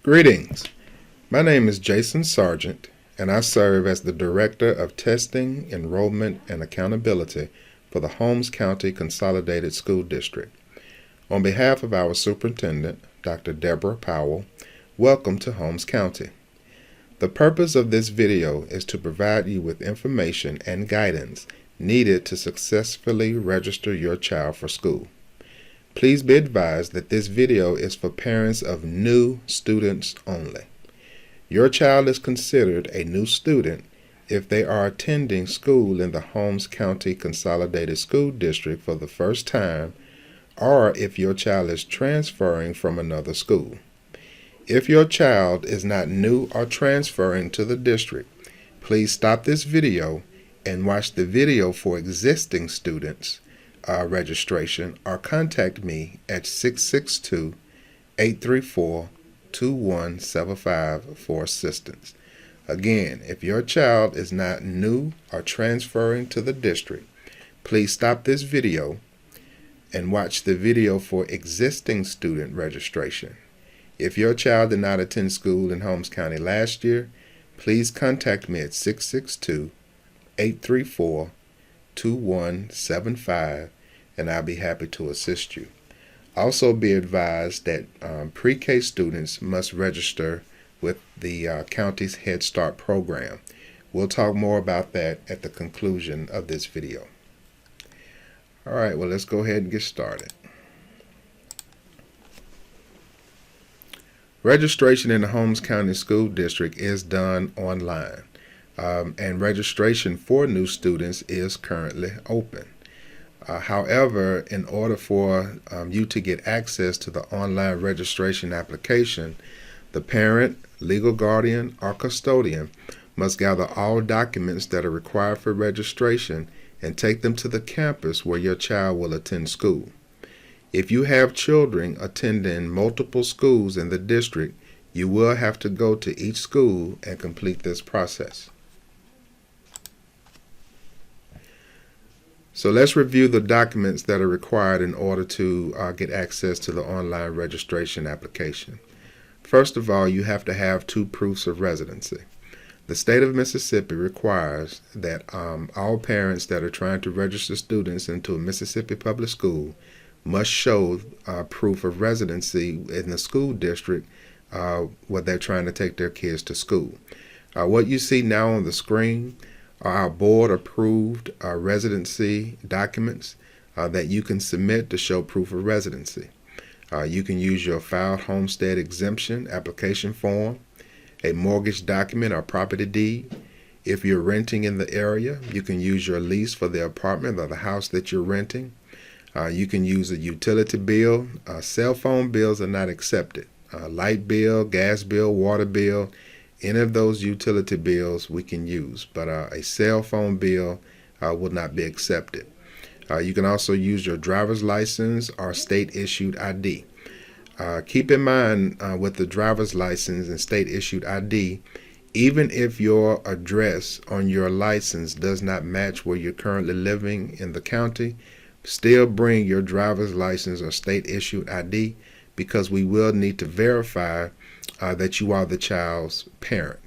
Greetings. My name is Jason Sargent, and I serve as the Director of Testing, Enrollment, and Accountability for the Holmes County Consolidated School District. On behalf of our Superintendent, Dr. Deborah Powell, welcome to Holmes County. The purpose of this video is to provide you with information and guidance needed to successfully register your child for school. Please be advised that this video is for parents of new students only. Your child is considered a new student if they are attending school in the Holmes County Consolidated School District for the first time, or if your child is transferring from another school. If your child is not new or transferring to the district, please stop this video and watch the video for existing students registration, or contact me at 662-834-2175 for assistance. Again, if your child is not new or transferring to the district, please stop this video and watch the video for existing student registration. If your child did not attend school in Holmes County last year, please contact me at 662-834-2175, and I'll be happy to assist you. Also be advised that pre-K students must register with the county's Head Start program. We'll talk more about that at the conclusion of this video. All right, well, let's go ahead and get started. Registration in the Holmes County School District is done online. And registration for new students is currently open. However, in order for you to get access to the online registration application, the parent, legal guardian, or custodian must gather all documents that are required for registration and take them to the campus where your child will attend school. If you have children attending multiple schools in the district, you will have to go to each school and complete this process. So let's review the documents that are required in order to get access to the online registration application. First of all, you have to have 2 proofs of residency. The state of Mississippi requires that all parents that are trying to register students into a Mississippi public school must show proof of residency in the school district where they're trying to take their kids to school. What you see now on the screen are our board-approved residency documents that you can submit to show proof of residency. You can use your filed homestead exemption application form, a mortgage document or property deed. If you're renting in the area, you can use your lease for the apartment or the house that you're renting. You can use a utility bill. Cell phone bills are not accepted. Light bill, gas bill, water bill, any of those utility bills we can use, but a cell phone bill will not be accepted. You can also use your driver's license or state-issued ID. Keep in mind with the driver's license and state-issued ID, even if your address on your license does not match where you're currently living in the county, still bring your driver's license or state-issued ID, because we will need to verify that you are the child's parent.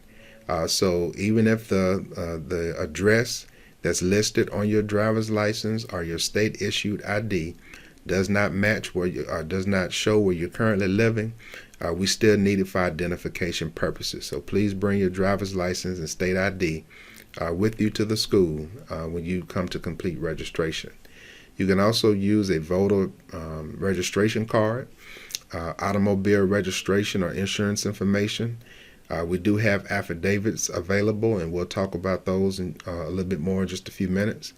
So even if the address that's listed on your driver's license or your state-issued ID does not match where you does not show where you're currently living, we still need it for identification purposes. So please bring your driver's license and state ID with you to the school when you come to complete registration. You can also use a voter registration card, automobile registration or insurance information. We do have affidavits available, and we'll talk about those in a little bit more in just a few minutes.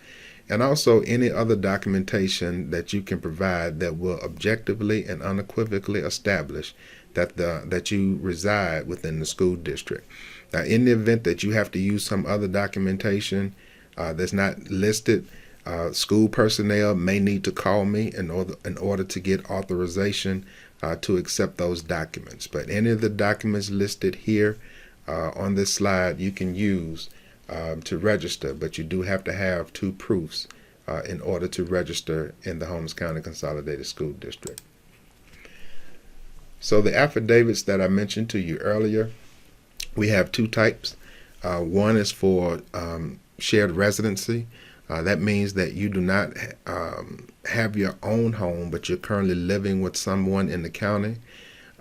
And also any other documentation that you can provide that will objectively and unequivocally establish that you reside within the school district. Now, in the event that you have to use some other documentation that's not listed, school personnel may need to call me in order to get authorization to accept those documents. But any of the documents listed here on this slide you can use to register, but you do have to have 2 proofs in order to register in the Holmes County Consolidated School District. So the affidavits that I mentioned to you earlier, we have two types. One is for shared residency. That means that you do not have your own home, but you're currently living with someone in the county.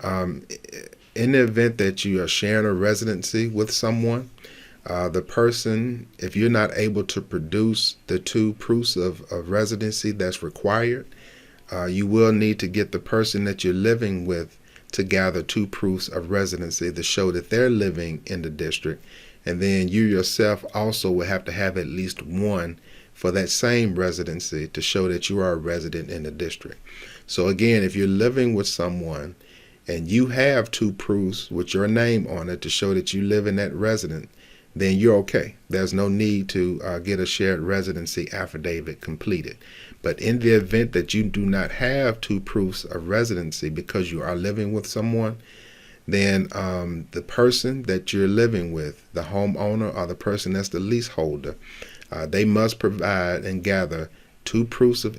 In the event that you are sharing a residency with someone, the person, if you're not able to produce the two proofs of residency that's required, you will need to get the person that you're living with to gather two proofs of residency to show that they're living in the district. And then you yourself also will have to have at least one for that same residency to show that you are a resident in the district. So again, if you're living with someone and you have two proofs with your name on it to show that you live in that residence, then you're okay. There's no need to get a shared residency affidavit completed. But in the event that you do not have two proofs of residency because you are living with someone, then the person that you're living with, the homeowner or the person that's the leaseholder, they must provide and gather two proofs of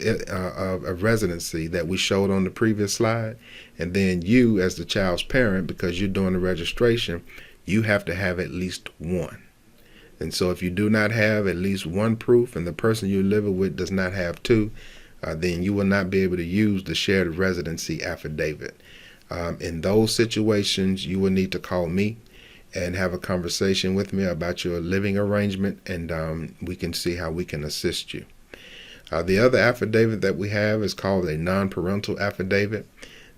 residency that we showed on the previous slide. And then you, as the child's parent, because you're doing the registration, you have to have at least one. And so if you do not have at least one proof and the person you're living with does not have two, then you will not be able to use the shared residency affidavit. In those situations, you will need to call me and have a conversation with me about your living arrangement, and we can see how we can assist you. The other affidavit that we have is called a non-parental affidavit.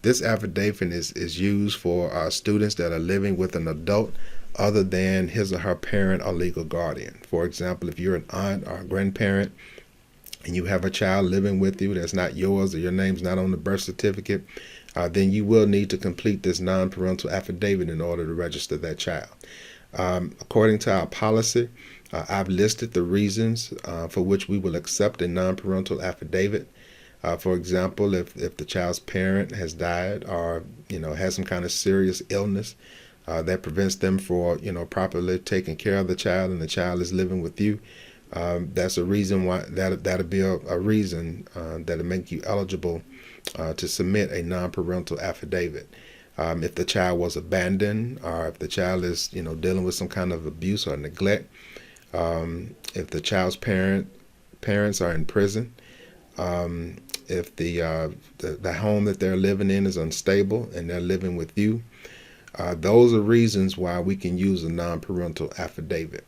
This affidavit is used for students that are living with an adult other than his or her parent or legal guardian. For example, if you're an aunt or a grandparent and you have a child living with you that's not yours or your name's not on the birth certificate, then you will need to complete this non-parental affidavit in order to register that child. According to our policy, I've listed the reasons for which we will accept a non-parental affidavit. For example, if the child's parent has died or has some kind of serious illness that prevents them from properly taking care of the child, and the child is living with you, that's a reason why that'll be a reason that'll make you eligible to submit a non-parental affidavit. If the child was abandoned, or if the child is dealing with some kind of abuse or neglect, if the child's parents are in prison, if the home that they're living in is unstable and they're living with you, those are reasons why we can use a non-parental affidavit.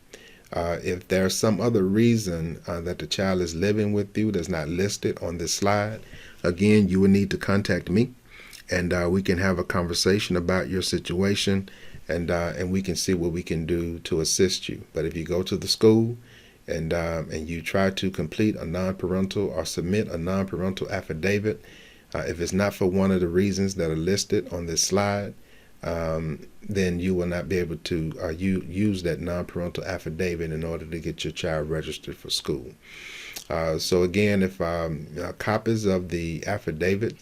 If there's some other reason that the child is living with you that's not listed on this slide, again, you will need to contact me, and we can have a conversation about your situation, and we can see what we can do to assist you. But if you go to the school and you try to complete a non-parental or submit a non-parental affidavit, if it's not for one of the reasons that are listed on this slide, then you will not be able to use that non-parental affidavit in order to get your child registered for school. So again, if copies of the affidavit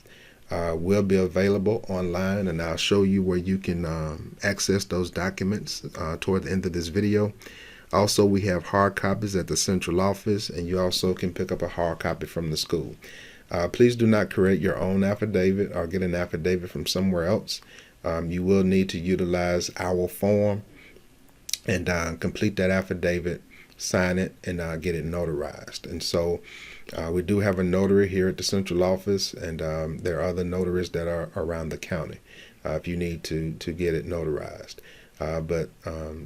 will be available online, and I'll show you where you can access those documents toward the end of this video. Also, we have hard copies at the central office, and you also can pick up a hard copy from the school. Please do not create your own affidavit or get an affidavit from somewhere else. You will need to utilize our form and complete that affidavit, sign it, and get it notarized. And so we do have a notary here at the central office, and there are other notaries that are around the county if you need to get it notarized. But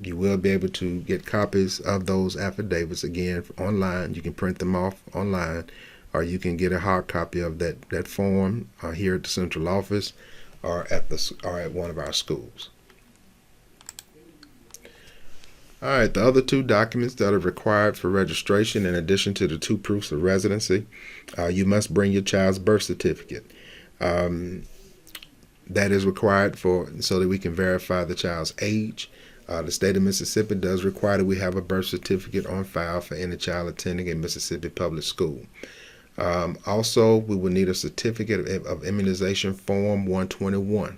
you will be able to get copies of those affidavits again online. You can print them off online, or you can get a hard copy of that form here at the central office or at one of our schools. All right, the other two documents that are required for registration, in addition to the two proofs of residency, you must bring your child's birth certificate. That is required so that we can verify the child's age. The state of Mississippi does require that we have a birth certificate on file for any child attending a Mississippi public school. Also, we will need a certificate of immunization form 121.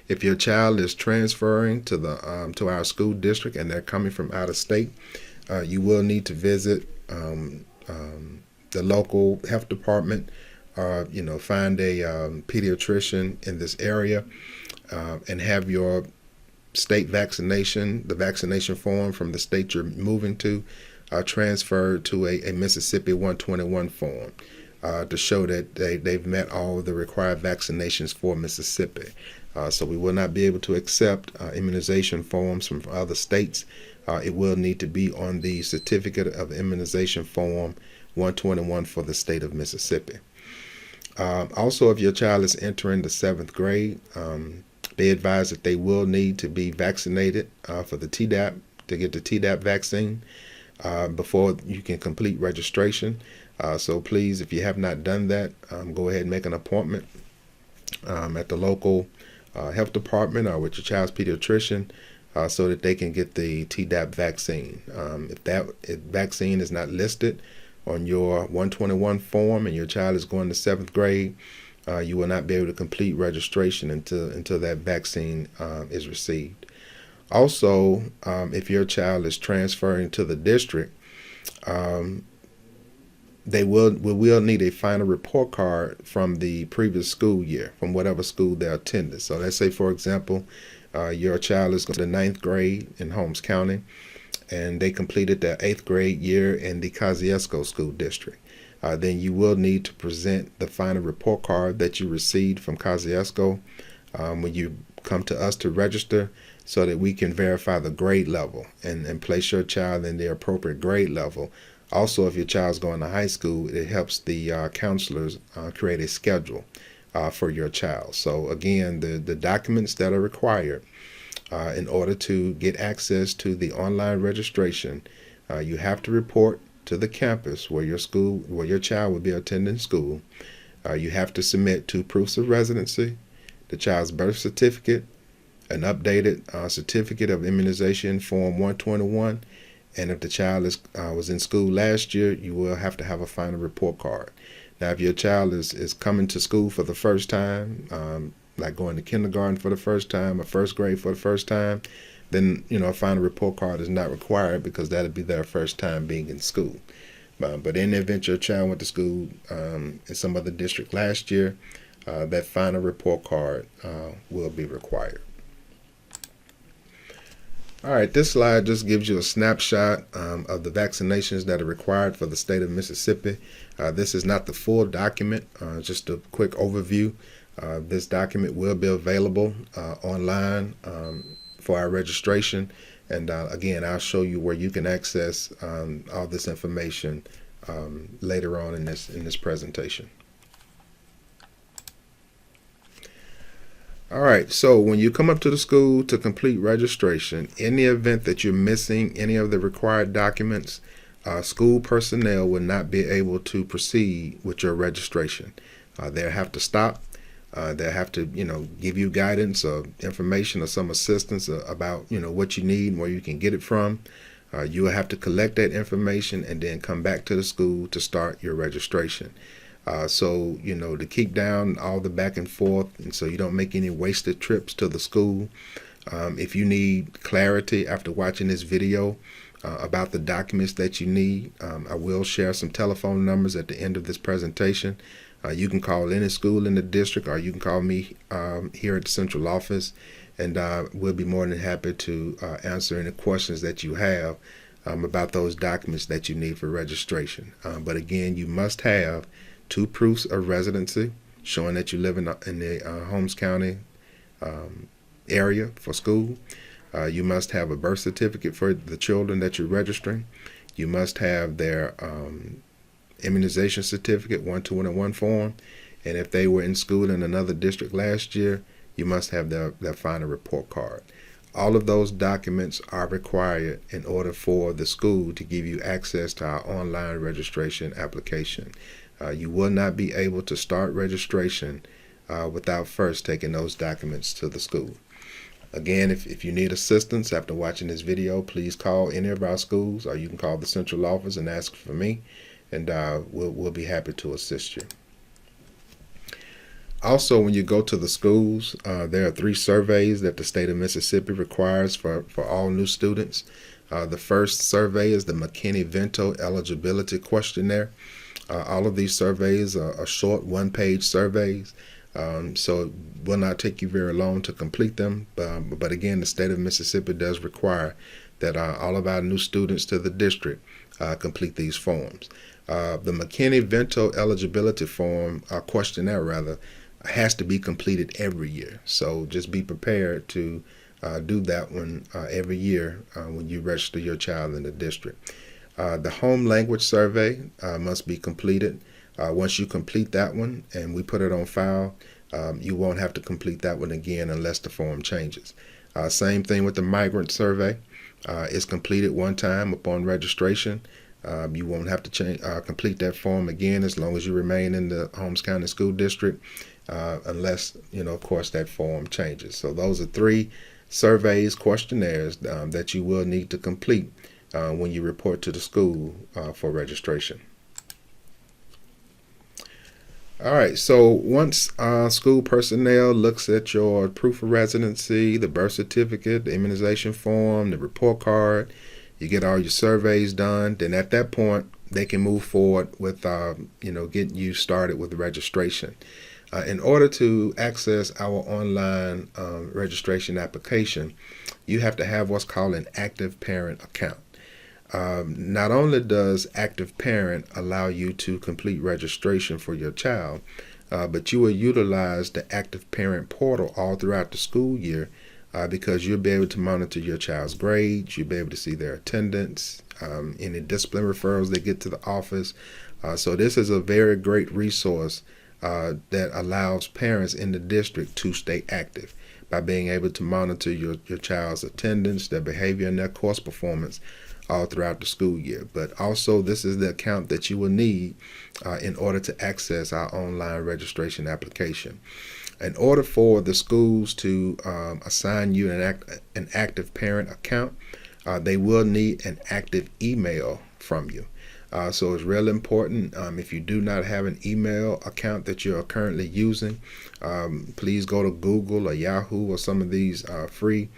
If your child is transferring to our school district and they're coming from out of state, you will need to visit the local health department find a pediatrician in this area and have your state vaccination, the vaccination form from the state you're moving to, transferred to a Mississippi 121 form to show that they've met all the required vaccinations for Mississippi. So we will not be able to accept immunization forms from other states. It will need to be on the Certificate of Immunization Form 121 for the state of Mississippi. Also, if your child is entering the 7th grade, they advise that they will need to be vaccinated for the Tdap, to get the Tdap vaccine before you can complete registration. So please, if you have not done that, go ahead and make an appointment at the local health department or with your child's pediatrician so that they can get the Tdap vaccine. If vaccine is not listed on your 121 form and your child is going to 7th grade, you will not be able to complete registration until that vaccine is received. Also, if your child is transferring to the district, we will need a final report card from the previous school year, from whatever school they attended. So let's say, for example, your child is going to the 9th grade in Holmes County, and they completed their 8th grade year in the Kosciuszko School District. Then you will need to present the final report card that you received from Kosciuszko when you come to us to register, so that we can verify the grade level and place your child in the appropriate grade level. Also, if your child's going to high school, it helps the counselors create a schedule for your child. So again, the documents that are required in order to get access to the online registration, you have to report to the campus where your child will be attending school. You have to submit 2 proofs of residency, the child's birth certificate, an updated certificate of immunization form 121, and if the child was in school last year, you will have to have a final report card. Now, if your child is coming to school for the first time, like going to kindergarten for the first time or 1st grade for the first time, then a final report card is not required, because that'll be their first time being in school. But in the event your child went to school in some other district last year, that final report card will be required. All right, this slide just gives you a snapshot of the vaccinations that are required for the state of Mississippi. This is not the full document, just a quick overview. This document will be available online for our registration. And again, I'll show you where you can access all this information later on in this presentation. All right, so when you come up to the school to complete registration, in the event that you're missing any of the required documents, school personnel will not be able to proceed with your registration. They'll have to stop. They'll have to, give you guidance or information or some assistance about, what you need and where you can get it from. You will have to collect that information and then come back to the school to start your registration. So, to keep down all the back and forth, and so you don't make any wasted trips to the school. If you need clarity after watching this video about the documents that you need, I will share some telephone numbers at the end of this presentation. You can call any school in the district, or you can call me here at the central office, and we'll be more than happy to answer any questions that you have about those documents that you need for registration. But again, you must have 2 proofs of residency showing that you live in the Holmes County area for school. You must have a birth certificate for the children that you're registering. You must have their immunization certificate 121 form, and if they were in school in another district last year, you must have their final report card. All of those documents are required in order for the school to give you access to our online registration application. You will not be able to start registration without first taking those documents to the school. Again, if you need assistance after watching this video, please call any of our schools, or you can call the central office and ask for me, and we'll be happy to assist you. Also, when you go to the schools, there are 3 surveys that the state of Mississippi requires for all new students. The first survey is the McKinney-Vento Eligibility Questionnaire. All of these surveys are short one-page surveys, so it will not take you very long to complete them. But again, the state of Mississippi does require that all of our new students to the district complete these forms. The McKinney-Vento eligibility form, questionnaire rather, has to be completed every year. So just be prepared to do that one every year when you register your child in the district. The home language survey must be completed. Once you complete that one and we put it on file, you won't have to complete that one again unless the form changes. Same thing with the migrant survey. It's completed one time upon registration. You won't have to complete that form again as long as you remain in the Holmes County School District, unless, of course, that form changes. So those are 3 surveys, questionnaires that you will need to complete when you report to the school for registration. All right, so once school personnel looks at your proof of residency, the birth certificate, the immunization form, the report card, you get all your surveys done, then at that point, they can move forward with, getting you started with the registration. In order to access our online registration application, you have to have what's called an active parent account. Not only does active parent allow you to complete registration for your child, but you will utilize the active parent portal all throughout the school year because you'll be able to monitor your child's grades, you'll be able to see their attendance, any discipline referrals they get to the office. So this is a very great resource that allows parents in the district to stay active by being able to monitor your child's attendance, their behavior, and their course performance all throughout the school year. But also, this is the account that you will need in order to access our online registration application. In order for the schools to assign you an active parent account, they will need an active email from you. So it's really important. If you do not have an email account that you are currently using, please go to Google or Yahoo or some of these free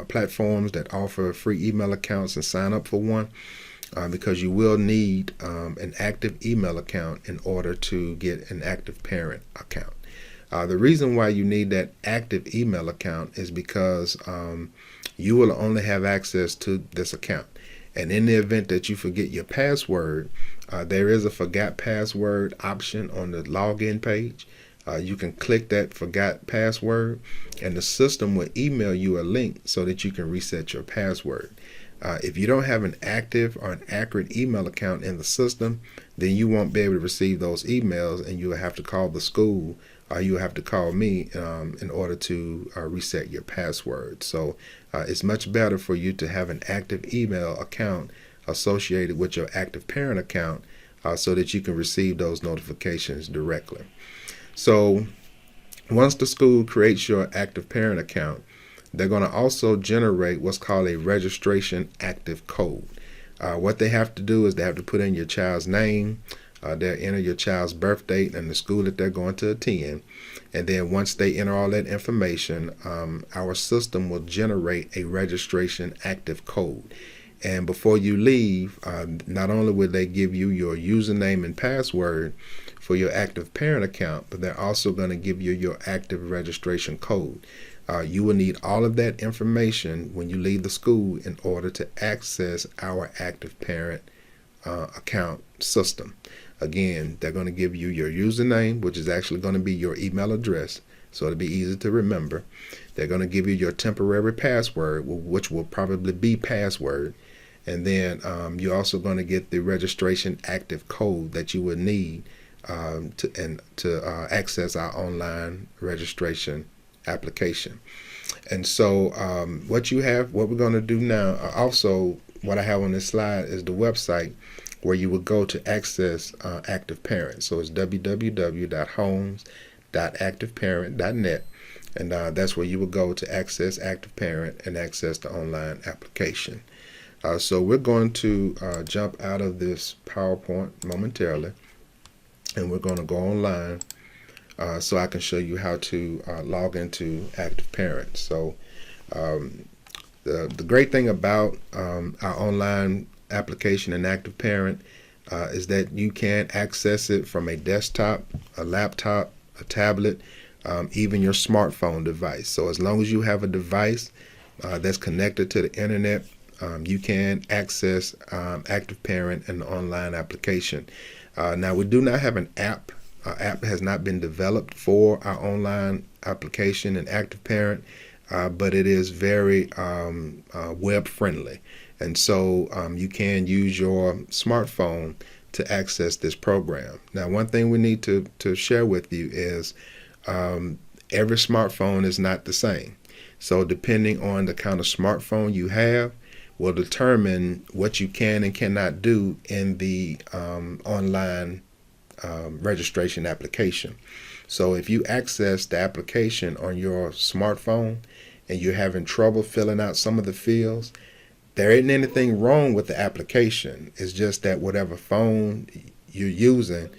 platforms that offer free email accounts and sign up for one, because you will need an active email account in order to get an active parent account. The reason why you need that active email account is because you will only have access to this account. And in the event that you forget your password, there is a forgot password option on the login page. You can click that forgot password, and the system will email you a link so that you can reset your password. If you don't have an active or an accurate email account in the system, then you won't be able to receive those emails, and you will have to call the school or you will have to call me in order to reset your password. So it's much better for you to have an active email account associated with your active parent account so that you can receive those notifications directly. So once the school creates your active parent account, they're going to also generate what's called a registration active code. What they have to do is they have to put in your child's name, they'll enter your child's birth date and the school that they're going to attend. And then once they enter all that information, our system will generate a registration active code. And before you leave, not only will they give you your username and password for your active parent account, but they're also going to give you your active registration code. You will need all of that information when you leave the school in order to access our active parent account system. Again, they're going to give you your username, which is actually going to be your email address, so it'll be easy to remember. They're going to give you your temporary password, which will probably be password. And then you're also going to get the registration active code that you would need to access our online registration application. And so what we're going to do now, also what I have on this slide is the website where you would go to access active parent. So it's www.homes.activeparent.net, and that's where you would go to access active parent and access the online application. So we're going to jump out of this PowerPoint momentarily, and we're going to go online so I can show you how to log into active parent. So the great thing about our online application and active parent, is that you can access it from a desktop, a laptop, a tablet, even your smartphone device. So as long as you have a device that's connected to the internet, you can access Active Parent and the online application. Now, we do not have an app. Our app has not been developed for our online application and Active Parent, but it is very web friendly. And so you can use your smartphone to access this program. Now, one thing we need to share with you is every smartphone is not the same. So depending on the kind of smartphone you have will determine what you can and cannot do in the online registration application. So if you access the application on your smartphone and you're having trouble filling out some of the fields, there isn't anything wrong with the application. It's just that whatever phone you're using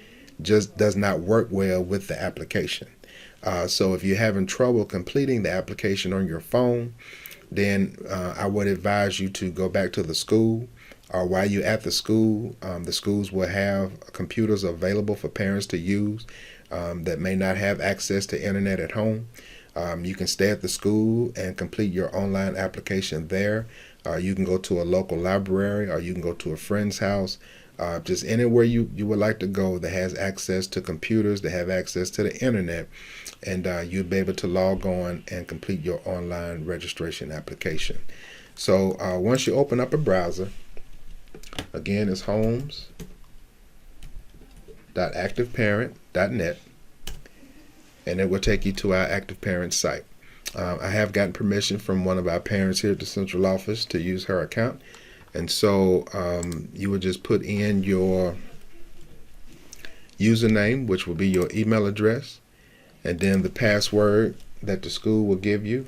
just does not work well with the application. So if you're having trouble completing the application on your phone, then I would advise you to go back to the school, or while you're at the schools will have computers available for parents to use that may not have access to internet at home. You can stay at the school and complete your online application there. You can go to a local library, or you can go to a friend's house. Just anywhere you would like to go that has access to computers, that have access to the internet, and you'll be able to log on and complete your online registration application. So once you open up a browser, again, it's homes.activeparent.net, and it will take you to our Active Parent site. I have gotten permission from one of our parents here at the central office to use her account. And so you would just put in your username, which will be your email address, and then the password that the school will give you.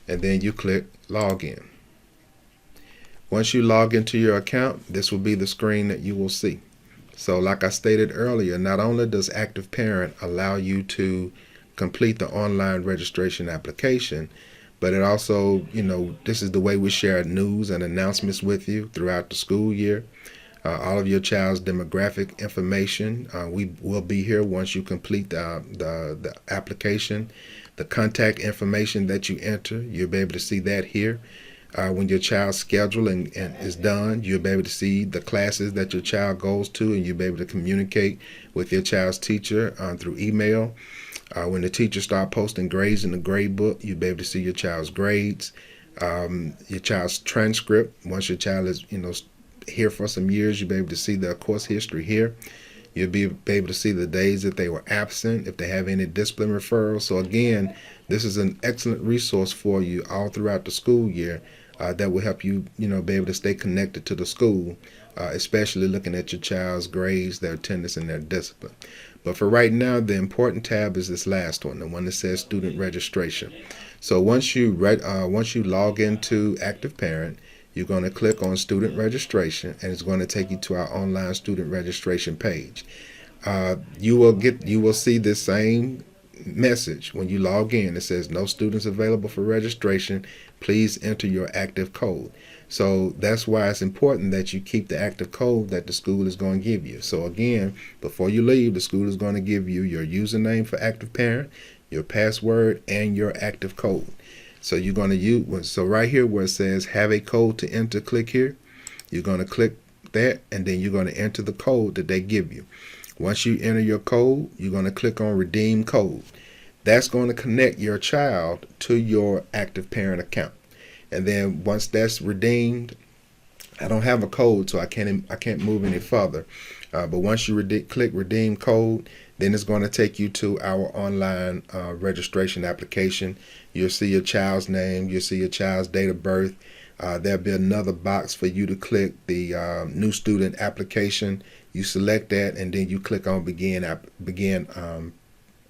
And then you click login. Once you log into your account, this will be the screen that you will see. So like I stated earlier, not only does Active Parent allow you to complete the online registration application, but it also, this is the way we share news and announcements with you throughout the school year. All of your child's demographic information, we will be here once you complete the application. The contact information that you enter, you'll be able to see that here. When your child's schedule and is done, you'll be able to see the classes that your child goes to, and you'll be able to communicate with your child's teacher through email. When the teacher start posting grades in the grade book, you'll be able to see your child's grades, your child's transcript. Once your child is, here for some years, you'll be able to see the course history here. You'll be able to see the days that they were absent, if they have any discipline referrals. So again, this is an excellent resource for you all throughout the school year that will help you, be able to stay connected to the school, especially looking at your child's grades, their attendance, and their discipline. But for right now, the important tab is this last one, the one that says student registration. So once you log into Active Parent, you're going to click on student registration, and it's going to take you to our online student registration page. You will see this same message when you log in. It says no students available for registration. Please enter your active code. So that's why it's important that you keep the active code that the school is going to give you. So again, before you leave, the school is going to give you your username for Active Parent, your password, and your active code. So you're going to use, so right here where it says have a code to enter, click here. You're going to click that, and then you're going to enter the code that they give you. Once you enter your code, you're going to click on redeem code. That's going to connect your child to your Active Parent account. And then once that's redeemed, I don't have a code, so I can't move any further. But once you click redeem code, then it's going to take you to our online registration application. You'll see your child's name. You'll see your child's date of birth. There'll be another box for you to click the new student application. You select that, and then you click on begin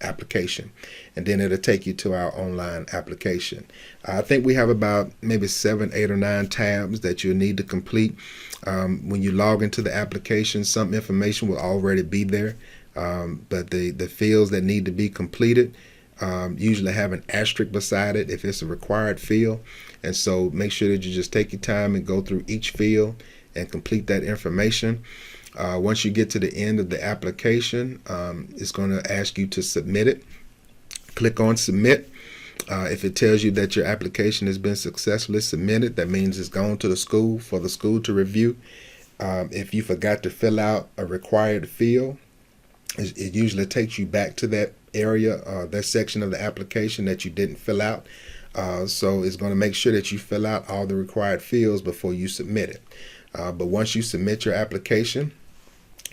application, and then it'll take you to our online application. I think we have about maybe 7, 8, or 9 tabs that you'll need to complete. When you log into the application, some information will already be there, but the fields that need to be completed usually have an asterisk beside it if it's a required field. And so make sure that you just take your time and go through each field and complete that information. Once you get to the end of the application, it's going to ask you to submit it. Click on submit. If it tells you that your application has been successfully submitted, that means it's gone to the school for the school to review. If you forgot to fill out a required field, it usually takes you back to that area, that section of the application that you didn't fill out. So it's going to make sure that you fill out all the required fields before you submit it. But once you submit your application,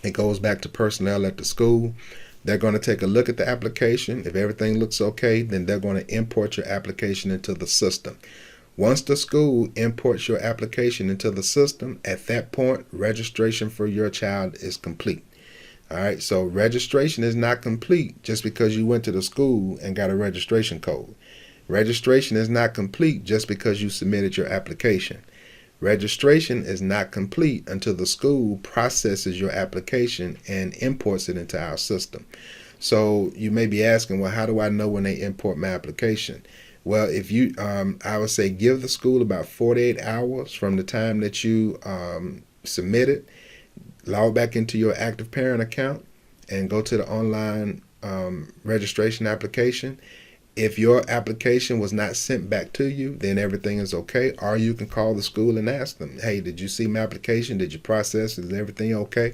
it goes back to personnel at the school. They're going to take a look at the application. If everything looks okay, then they're going to import your application into the system. Once the school imports your application into the system, at that point, registration for your child is complete. All right, so registration is not complete just because you went to the school and got a registration code. Registration is not complete just because you submitted your application. Registration is not complete until the school processes your application and imports it into our system. So you may be asking, well, how do I know when they import my application? Well, if you, I would say give the school about 48 hours from the time that you submit it. Log back into your active parent account and go to the online registration application. If your application was not sent back to you, then everything is okay. Or you can call the school and ask them, hey, did you see my application? Did you process it? Is everything okay?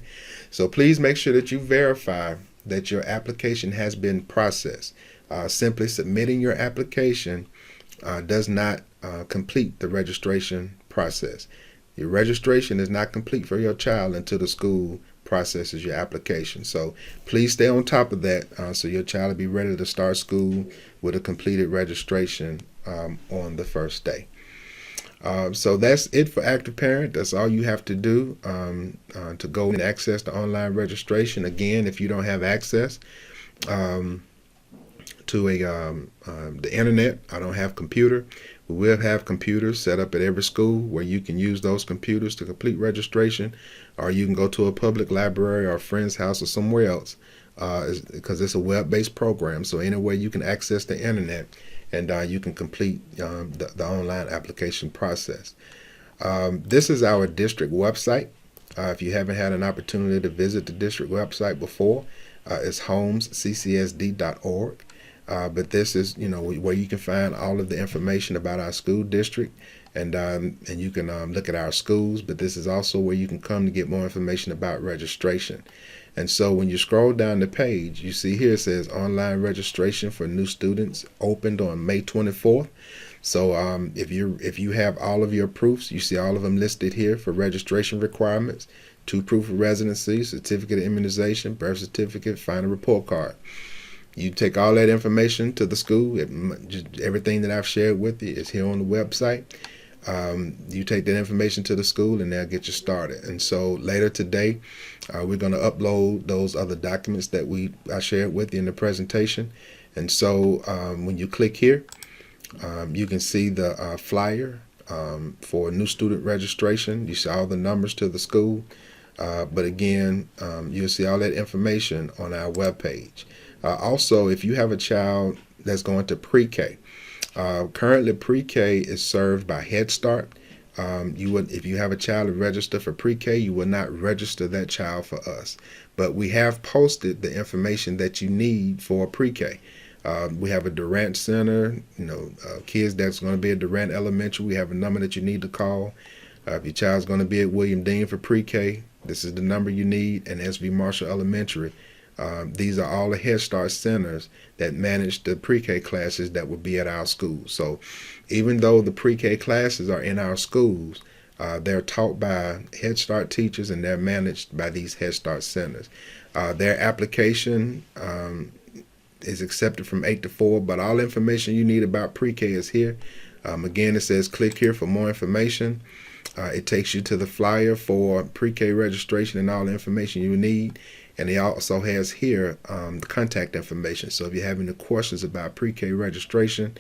So please make sure that you verify that your application has been processed. Simply submitting your application does not complete the registration process. Your registration is not complete for your child until the school processes your application. So please stay on top of that so your child will be ready to start school with a completed registration on the first day. So that's it for Active Parent. That's all you have to do to go and access the online registration. Again, if you don't have access to the internet, I don't have computer. We will have computers set up at every school where you can use those computers to complete registration, or you can go to a public library or a friend's house or somewhere else because it's a web-based program. So anywhere you can access the internet and you can complete the online application process. This is our district website. If you haven't had an opportunity to visit the district website before, it's homesccsd.org. But this is, where you can find all of the information about our school district, and you can look at our schools. But this is also where you can come to get more information about registration. And so when you scroll down the page, you see here it says online registration for new students opened on May 24th. So if you have all of your proofs, you see all of them listed here for registration requirements: 2 proof of residency, certificate of immunization, birth certificate, final report card. You take all that information to the school. Everything that I've shared with you is here on the website. You take that information to the school and they'll get you started. And so later today, we're going to upload those other documents that I shared with you in the presentation. And so when you click here, you can see the flyer for new student registration. You see all the numbers to the school. But again, you'll see all that information on our webpage. Also, if you have a child that's going to pre-K, currently pre-K is served by Head Start. If you have a child registered for pre-K, you will not register that child for us. But we have posted the information that you need for pre-K. We have a Durant Center, kids that's going to be at Durant Elementary. We have a number that you need to call. If your child's going to be at William Dean for pre-K, this is the number you need, and SB Marshall Elementary. These are all the Head Start centers that manage the pre-K classes that will be at our schools. So even though the pre-K classes are in our schools, they're taught by Head Start teachers and they're managed by these Head Start centers. Their application is accepted from 8 to 4, but all information you need about pre-K is here. Again, it says click here for more information. It takes you to the flyer for pre-K registration and all the information you need. And it also has here the contact information. So if you're having any questions about pre-K registration,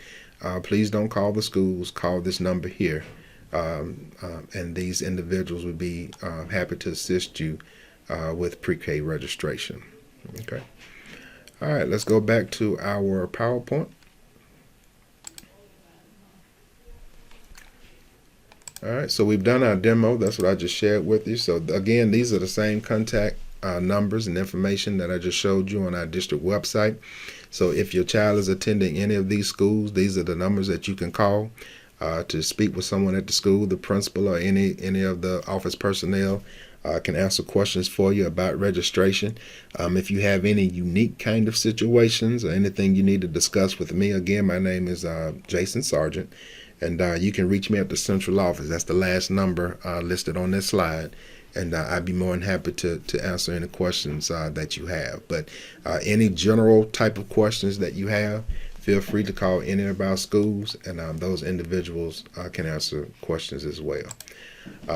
please don't call the schools. Call this number here. And these individuals would be happy to assist you with pre-K registration. Okay. All right, let's go back to our PowerPoint. All right, so we've done our demo. That's what I just shared with you. So again, these are the same contact numbers and information that I just showed you on our district website. So if your child is attending any of these schools, these are the numbers that you can call to speak with someone at the school. The principal or any of the office personnel can answer questions for you about registration. If you have any unique kind of situations or anything you need to discuss with me, again, my name is Jason Sargent, and you can reach me at the central office. That's the last number listed on this slide, and I'd be more than happy to answer any questions that you have. But any general type of questions that you have, feel free to call any of our schools, and those individuals can answer questions as well.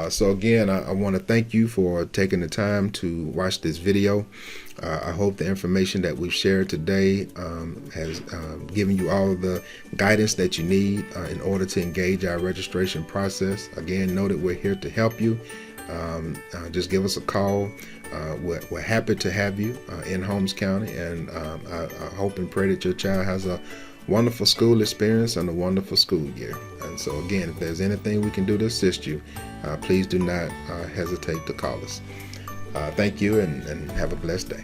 So again, I want to thank you for taking the time to watch this video. I hope the information that we've shared today has given you all of the guidance that you need in order to engage our registration process. Again, know that we're here to help you. Just give us a call. We're happy to have you in Holmes County, and I hope and pray that your child has a wonderful school experience and a wonderful school year. And so again, if there's anything we can do to assist you, please do not hesitate to call us. Thank you, and have a blessed day.